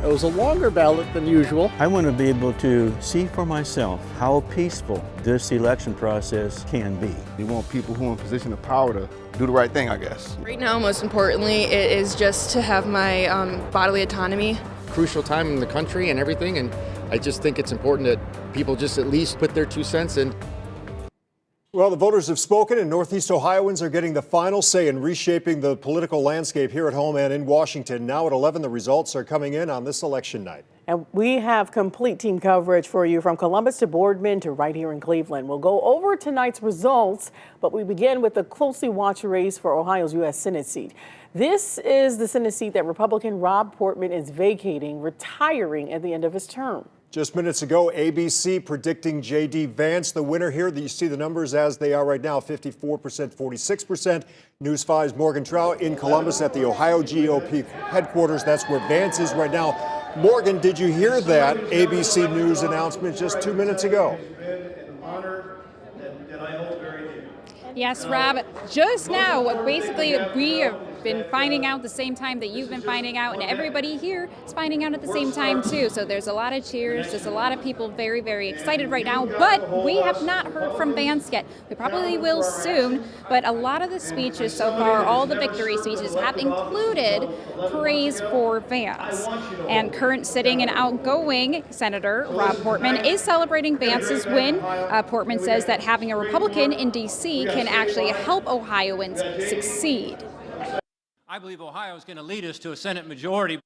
It was a longer ballot than usual. I want to be able to see for myself how peaceful this election process can be. We want people who are in a position of power to do the right thing, I guess. Right now, most importantly, it is just to have my bodily autonomy. Crucial time in the country and everything, and I just think it's important that people just at least put their 2 cents in. Well, the voters have spoken, and Northeast Ohioans are getting the final say in reshaping the political landscape here at home and in Washington. Now at 11, the results are coming in on this election night. And we have complete team coverage for you from Columbus to Boardman to right here in Cleveland. We'll go over tonight's results, but we begin with the closely watched race for Ohio's U.S. Senate seat. This is the Senate seat that Republican Rob Portman is vacating, retiring at the end of his term. Just minutes ago, ABC predicting J.D. Vance the winner here. You see the numbers as they are right now, 54%, 46%. News 5's Morgan Trout in Columbus at the Ohio GOP headquarters. That's where Vance is right now. Morgan, did you hear that ABC News announcement just 2 minutes ago? Yes, Rob, just now, basically, we have been finding out the same time that you've been finding out, and everybody here is finding out at the same time, too. So there's a lot of cheers. There's a lot of people very, very excited right now, but we have not heard from Vance yet. We probably will soon, but a lot of the speeches so far, all the victory speeches, have included praise for Vance. And current sitting and outgoing Senator Rob Portman is celebrating Vance's win. Portman says that having a Republican in D.C. can actually help Ohioans succeed. I believe Ohio is going to lead us to a Senate majority.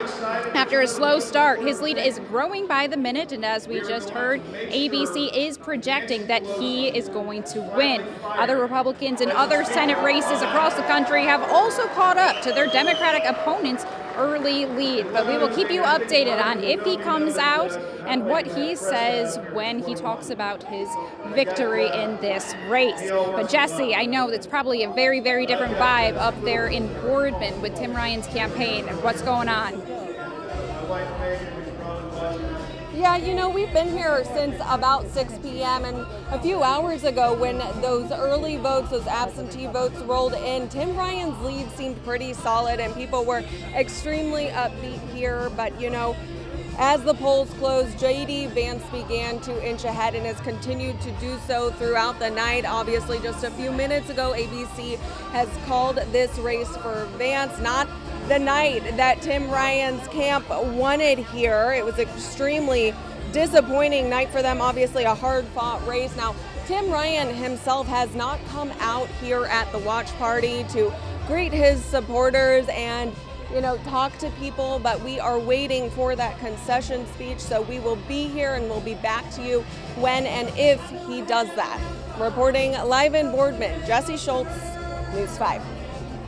After a slow start, his lead is growing by the minute, and as we just heard, ABC is projecting that he is going to win. Other Republicans in other Senate races across the country have also caught up to their Democratic opponents' early lead, but we will keep you updated on if he comes out and what he says when he talks about his victory in this race. But Jesse, I know it's probably a very, very different vibe up there in Boardman with Tim Ryan's campaign. What's going on? Yeah, you know, we've been here since about 6 p.m. and a few hours ago when those early votes, those absentee votes rolled in, Tim Ryan's lead seemed pretty solid and people were extremely upbeat here. But, you know, as the polls closed, J.D. Vance began to inch ahead and has continued to do so throughout the night. Obviously, just a few minutes ago, ABC has called this race for Vance not the night that Tim Ryan's camp wanted here. It was extremely disappointing night for them, obviously a hard-fought race. Now, Tim Ryan himself has not come out here at the watch party to greet his supporters and, you know, talk to people, but we are waiting for that concession speech, so we will be here and we'll be back to you when and if he does that. Reporting live in Boardman, Jesse Schultz, News 5.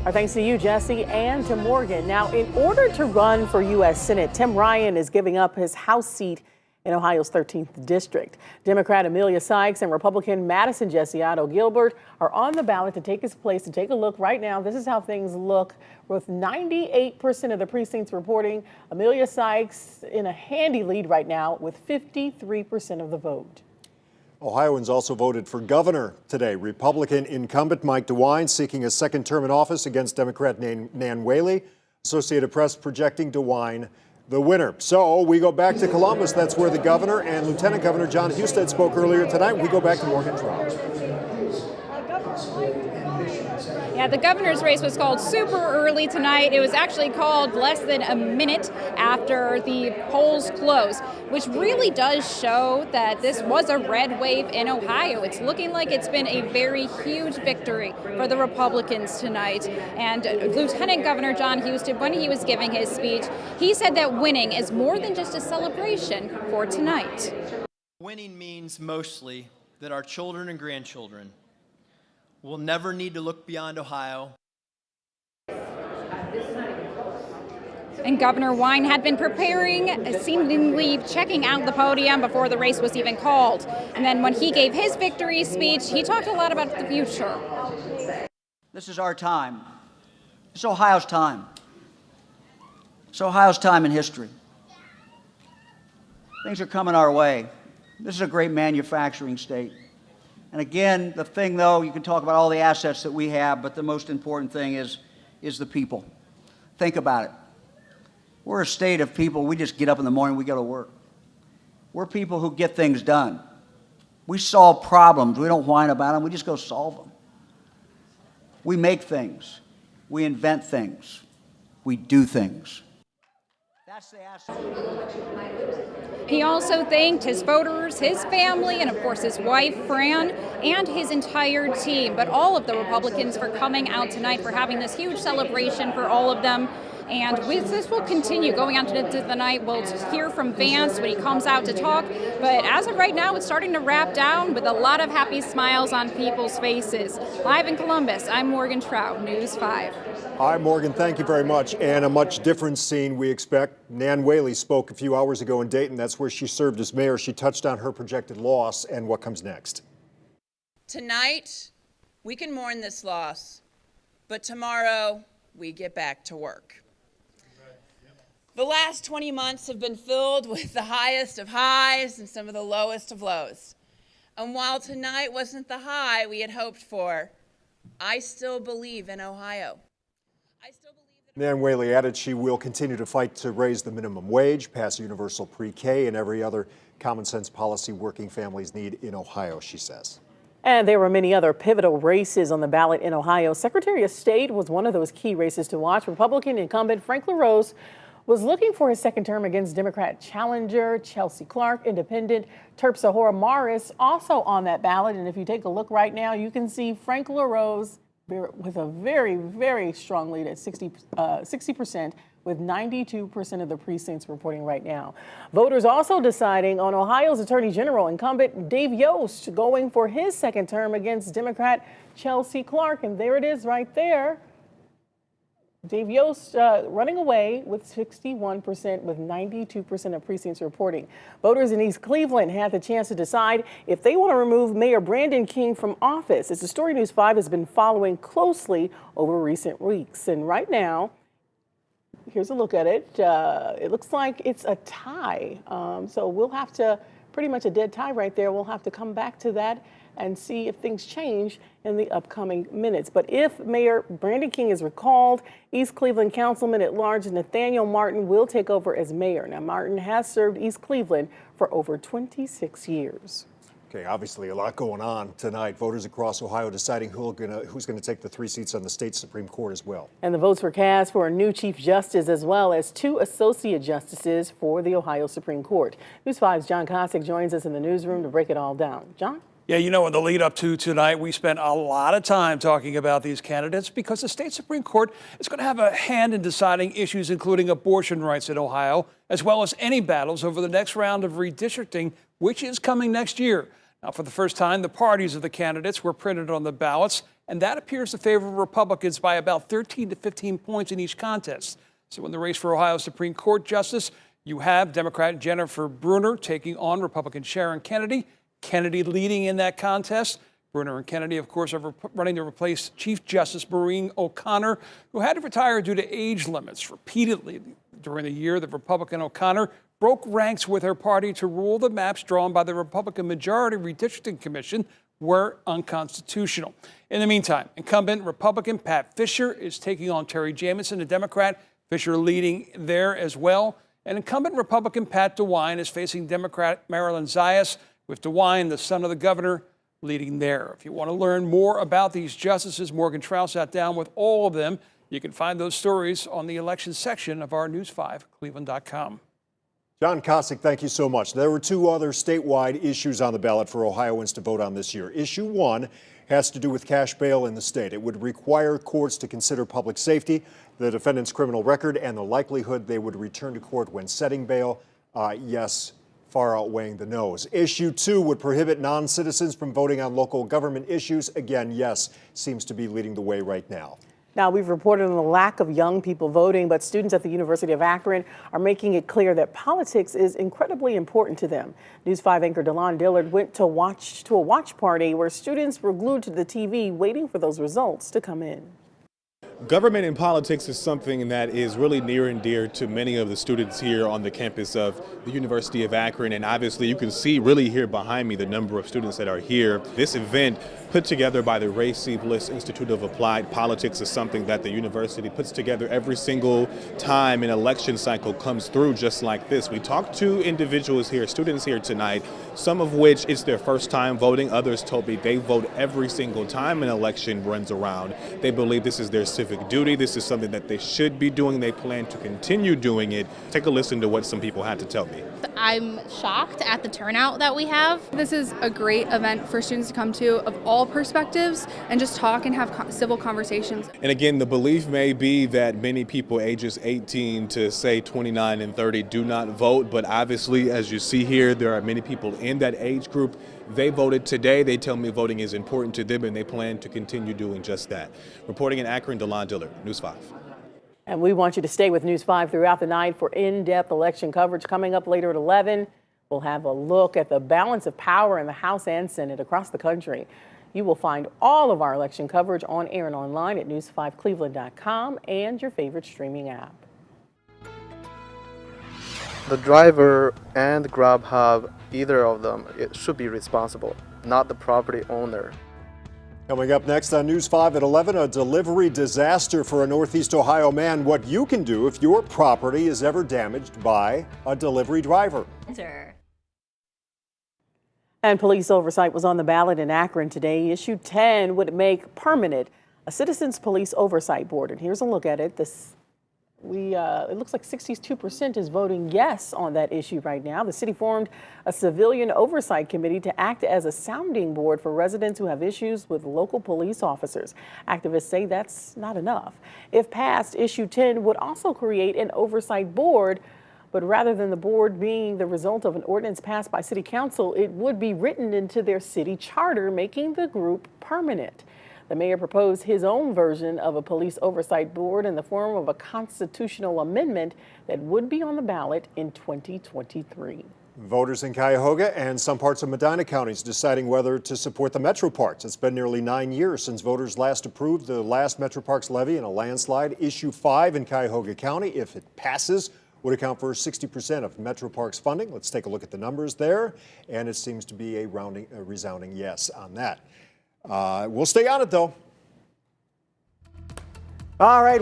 Our thanks to you, Jesse, and to Morgan. Now, in order to run for U.S. Senate, Tim Ryan is giving up his House seat in Ohio's 13th district. Democrat Amelia Sykes and Republican Madison Jesse Otto Gilbert are on the ballot to take his place. To take a look right now, this is how things look with 98% of the precincts reporting Amelia Sykes in a handy lead right now with 53% of the vote. Ohioans also voted for governor today. Republican incumbent Mike DeWine seeking a second term in office against Democrat Nan Whaley. Associated Press projecting DeWine the winner. So we go back to Columbus. That's where the governor and Lieutenant Governor John Husted spoke earlier tonight. We go back to Morgan Trout. Yeah, the governor's race was called super early tonight. It was actually called less than a minute after the polls closed, which really does show that this was a red wave in Ohio. It's looking like it's been a very huge victory for the Republicans tonight. And Lieutenant Governor John Husted, when he was giving his speech, he said that winning is more than just a celebration for tonight. Winning means mostly that our children and grandchildren will never need to look beyond Ohio. And Governor Wine had been preparing, seemingly checking out the podium before the race was even called. And then when he gave his victory speech, he talked a lot about the future. This is our time. It's Ohio's time. It's Ohio's time in history. Things are coming our way. This is a great manufacturing state. And again, the thing, though, you can talk about all the assets that we have, but the most important thing is the people. Think about it. We're a state of people, we just get up in the morning, we go to work. We're people who get things done. We solve problems. We don't whine about them. We just go solve them. We make things. We invent things. We do things. That's the aspect. He also thanked his voters, his family, and of course his wife, Fran, and his entire team, but all of the Republicans for coming out tonight, for having this huge celebration for all of them. And this will continue going on into the night. We'll hear from Vance when he comes out to talk. But as of right now, it's starting to wrap down with a lot of happy smiles on people's faces. Live in Columbus, I'm Morgan Trout, News 5. Hi, Morgan. Thank you very much. And a much different scene we expect. Nan Whaley spoke a few hours ago in Dayton. That's where she served as mayor. She touched on her projected loss and what comes next. Tonight, we can mourn this loss, but tomorrow we get back to work. The last 20 months have been filled with the highest of highs and some of the lowest of lows. And while tonight wasn't the high we had hoped for, I still believe in Ohio. Nan Whaley added she will continue to fight to raise the minimum wage, pass universal pre-K, and every other common sense policy working families need in Ohio, she says. And there were many other pivotal races on the ballot in Ohio. Secretary of State was one of those key races to watch. Republican incumbent Frank LaRose was looking for his second term against Democrat challenger Chelsea Clark. Independent Terpsahora Morris also on that ballot. And if you take a look right now, you can see Frank LaRose with a very, very strong lead at 60%, with 92% of the precincts reporting right now. Voters also deciding on Ohio's Attorney General incumbent Dave Yost going for his second term against Democrat Chelsea Clark. And there it is right there. Dave Yost running away with 61%, with 92% of precincts reporting. Voters in East Cleveland had the chance to decide if they want to remove Mayor Brandon King from office. It's a story News 5 has been following closely over recent weeks. And right now, here's a look at it. It looks like it's a tie. So we'll have to, pretty much a dead tie right there. We'll have to come back to that and see if things change in the upcoming minutes. But if Mayor Brandon King is recalled, East Cleveland Councilman at Large Nathaniel Martin will take over as mayor. Now, Martin has served East Cleveland for over 26 years. Okay, obviously a lot going on tonight. Voters across Ohio deciding who's going to take the 3 seats on the state Supreme Court as well. And the votes were cast for a new Chief Justice as well as 2 Associate Justices for the Ohio Supreme Court. News 5's John Kosick joins us in the newsroom to break it all down. John? Yeah, you know, in the lead up to tonight, we spent a lot of time talking about these candidates because the state Supreme Court is going to have a hand in deciding issues including abortion rights in Ohio, as well as any battles over the next round of redistricting, which is coming next year. Now, for the first time, the parties of the candidates were printed on the ballots, and that appears to favor Republicans by about 13 to 15 points in each contest. So in the race for Ohio Supreme Court Justice, you have Democrat Jennifer Brunner taking on Republican Sharon Kennedy. Kennedy leading in that contest. Brunner and Kennedy, of course, are running to replace Chief Justice Maureen O'Connor, who had to retire due to age limits. Repeatedly during the year, the Republican O'Connor broke ranks with her party to rule the maps drawn by the Republican Majority Redistricting Commission were unconstitutional. In the meantime, incumbent Republican Pat Fisher is taking on Terry Jamison, a Democrat. Fisher leading there as well. And incumbent Republican Pat DeWine is facing Democrat Marilyn Zayas, with DeWine, the son of the governor, leading there. If you want to learn more about these justices, Morgan Trout sat down with all of them. You can find those stories on the election section of our News5Cleveland.com. John Kosick, thank you so much. There were 2 other statewide issues on the ballot for Ohioans to vote on this year. Issue 1 has to do with cash bail in the state. It would require courts to consider public safety, the defendant's criminal record, and the likelihood they would return to court when setting bail. Yes, far outweighing the no's. Issue 2 would prohibit non-citizens from voting on local government issues. Again, yes, seems to be leading the way right now. Now, we've reported on the lack of young people voting, but students at the University of Akron are making it clear that politics is incredibly important to them. News 5 anchor DeLon Dillard went to a watch party where students were glued to the TV waiting for those results to come in. Government and politics is something that is really near and dear to many of the students here on the campus of the University of Akron, and obviously you can see really here behind me the number of students that are here. This event put together by the Ray C. Bliss Institute of Applied Politics is something that the university puts together every single time an election cycle comes through just like this. We talked to individuals here, students here tonight, some of which it's their first time voting. Others told me they vote every single time an election runs around. They believe this is their civic duty. This is something that they should be doing. They plan to continue doing it. Take a listen to what some people had to tell me. I'm shocked at the turnout that we have. This is a great event for students to come to of all perspectives and just talk and have civil conversations. And again, the belief may be that many people ages 18 to say 29 and 30 do not vote, but obviously, as you see here, there are many people in that age group. They voted today. They tell me voting is important to them and they plan to continue doing just that. Reporting in Akron, DeLon Dillard, News 5. And we want you to stay with News 5 throughout the night for in-depth election coverage. Coming up later at 11, we'll have a look at the balance of power in the House and Senate across the country. You will find all of our election coverage on air and online at news5cleveland.com and your favorite streaming app. The driver and Grubhub, either of them, it should be responsible, not the property owner. Coming up next on News 5 at 11, a delivery disaster for a Northeast Ohio man. What you can do if your property is ever damaged by a delivery driver. And police oversight was on the ballot in Akron today. Issue 10 would make permanent a Citizens Police Oversight Board. And here's a look at it. It looks like 62% is voting yes on that issue right now. The city formed a civilian oversight committee to act as a sounding board for residents who have issues with local police officers. Activists say that's not enough. If passed, issue 10 would also create an oversight board, but rather than the board being the result of an ordinance passed by city council, it would be written into their city charter, making the group permanent. The mayor proposed his own version of a police oversight board in the form of a constitutional amendment that would be on the ballot in 2023. Voters in Cuyahoga and some parts of Medina counties deciding whether to support the Metro Parks. It's been nearly 9 years since voters last approved the last Metro Parks levy in a landslide. Issue 5 in Cuyahoga County, if it passes, would account for 60% of Metro Parks funding. Let's take a look at the numbers there, and it seems to be a resounding yes on that. We'll stay on it, though. All right.